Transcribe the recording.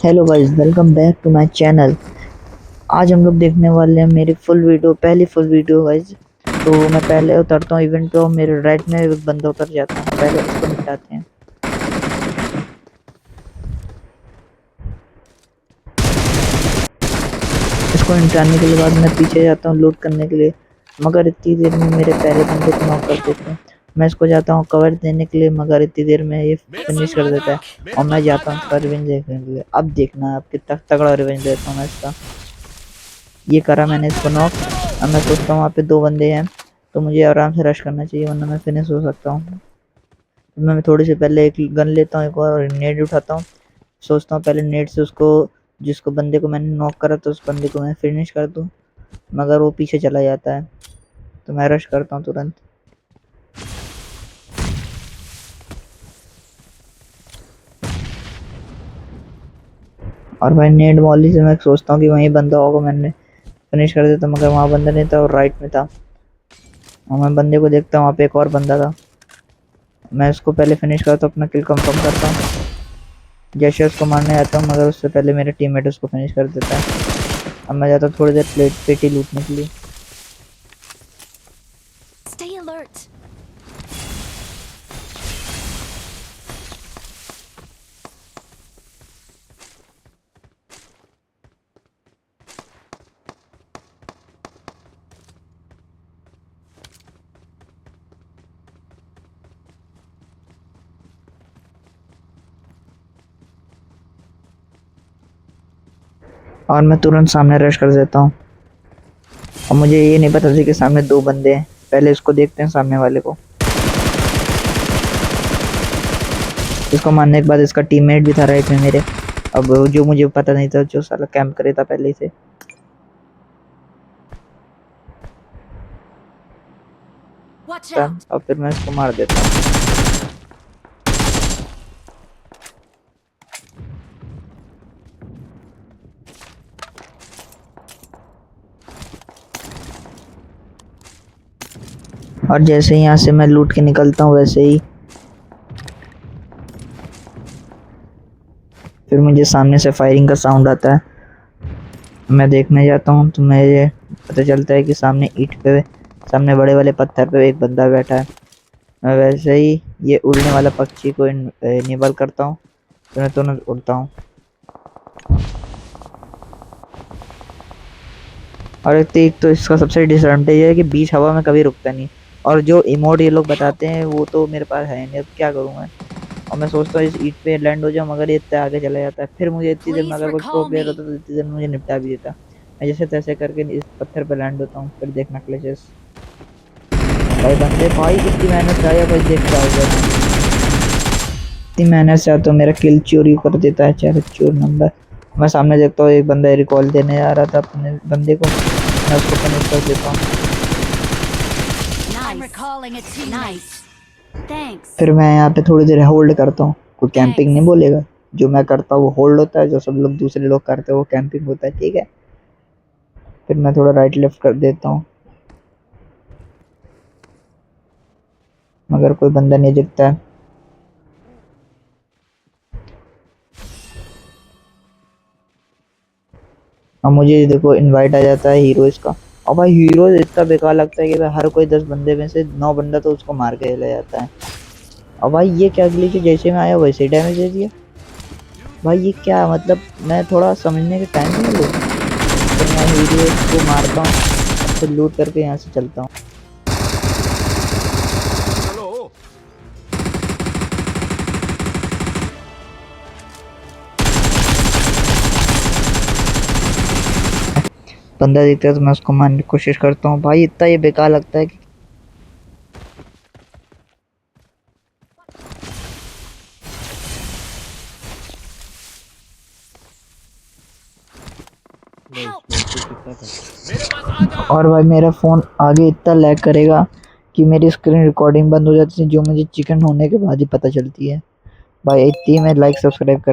Hello guys, welcome back to my channel. आज हम लोग देखने वाले हैं मेरी पहली फुल वीडियो गाइस। तो मैं पहले उतरता हूँ इवेंट पे और मेरे राइट में एक बंदा उतर जाता है। पहले इसको निपटाते हैं। इसको निपटाने के बाद मैं पीछे जाता हूँ लूट करने के लिए, मगर इतनी देर में मेरे पहले बंदे को नॉक कर देते हैं। मैं इसको जाता हूँ कवर देने के लिए, मगर इतनी देर में ये फिनिश कर देता है और मैं जाता हूँ इसका रिवेंज देखने के लिए। अब देखना है अब कितना तगड़ा रिवेंज देता हूँ मैं इसका। ये करा मैंने इसको नॉक। अब मैं सोचता हूँ वहाँ पे दो बंदे हैं तो मुझे आराम से रश करना चाहिए, वरना मैं फिनिश हो सकता हूँ। मैं थोड़ी सी पहले एक गन लेता हूँ, एक और नेट उठाता हूँ। सोचता हूँ पहले नेट से उसको, जिसको बंदे को मैंने नॉक करा तो उस बंदे को मैं फिनिश कर दूँ, मगर वो पीछे चला जाता है तो मैं रश करता हूँ तुरंत। और भाई नेट वॉली से मैं सोचता हूँ कि वहीं बंदा होगा, मैंने फिनिश कर देता, मगर वहाँ बंदा नहीं था और राइट में था। और मैं बंदे को देखता हूँ, वहाँ पे एक और बंदा था। मैं इसको पहले फिनिश करता हूँ, अपना किल कंफर्म करता हूँ। जैसे उसको मारने आता हूँ, मगर उससे पहले मेरे टीममेट उसको फिनिश कर देता है। अब मैं जाता हूँ थोड़ी देर पेटी लूटने के लिए। Stay alert. और मैं तुरंत सामने रश कर देता हूँ। और मुझे ये नहीं पता था कि सामने दो बंदे हैं। पहले इसको देखते हैं सामने वाले को। इसको मारने के बाद इसका टीममेट भी था राइट में मेरे। अब जो मुझे पता नहीं था, जो साला कैंप करे था पहले से। Watch out. अब फिर मैं इसको मार देता हूँ। और जैसे ही यहाँ से मैं लूट के निकलता हूँ, वैसे ही फिर मुझे सामने से फायरिंग का साउंड आता है। मैं देखने जाता हूँ तो मुझे पता चलता है कि सामने ईंट पे, सामने बड़े वाले पत्थर पे एक बंदा बैठा है। मैं वैसे ही ये उड़ने वाला पक्षी को इनेबल करता हूँ तो मैं तुरंत उड़ता हूँ। और एक तो इसका सबसे डिसएडवांटेज है कि बीच हवा में कभी रुकता नहीं। और जो इमोट ये लोग बताते हैं वो तो मेरे पास है नहीं, अब क्या करूँ मैं। और मैं सोचता हूँ इस ईंट पे लैंड हो जाऊँ, मगर ये इतना आगे चला जाता है। फिर मुझे इतनी देर में Please अगर कोई प्रो recall प्लेयर me. होता तो इतनी देर में मुझे निपटा भी देता। मैं जैसे तैसे करके इस पत्थर पे लैंड होता हूँ। फिर देखना क्लचेस भाई बंदे, भाई कितनी मेहनत से आया, भाई देख के आ गया। इतनी मेहनत से तो मेरा किल चोरी कर देता है, चाहे चोर नंबर। मैं सामने देखता हूँ एक बंदा रिकॉल देने आ रहा था अपने बंदे को, मैं उसको फिनिश कर देता हूँ। I'm recalling a teammate. Nice. Thanks. फिर मैं यहाँ पे थोड़ी देर होल्ड करता हूँ। कोई कैंपिंग Thanks. नहीं बोलेगा। जो मैं करता हूँ वो होल्ड होता है, जो सब लोग दूसरे लोग करते हैं वो कैंपिंग होता है, ठीक है। फिर मैं थोड़ा राइट लेफ्ट कर देता हूँ, मगर कोई बंदा नहीं दिखता है। और मुझे देखो इनवाइट आ जाता है हीरो इसका। और भाई हीरो इतना बेकार लगता है कि भाई हर कोई 10 बंदे में से 9 बंदा तो उसको मार के चला जाता है। और भाई ये क्या ग्लिच है, जैसे मैं आया वैसे ही डैमेज दे दिया। भाई ये क्या मतलब, मैं थोड़ा समझने का टाइम नहीं लूँ। फिर मैं हीरो को मारता हूँ, फिर लूट करके यहाँ से चलता हूँ। बंदा दिखता है तो मैं उसको मारने की कोशिश करता हूँ। भाई इतना ये बेकार लगता है कि Help. और भाई मेरा फ़ोन आगे इतना लैग करेगा कि मेरी स्क्रीन रिकॉर्डिंग बंद हो जाती है, जो मुझे चिकन होने के बाद ही पता चलती है। भाई इतनी मैं लाइक सब्सक्राइब कर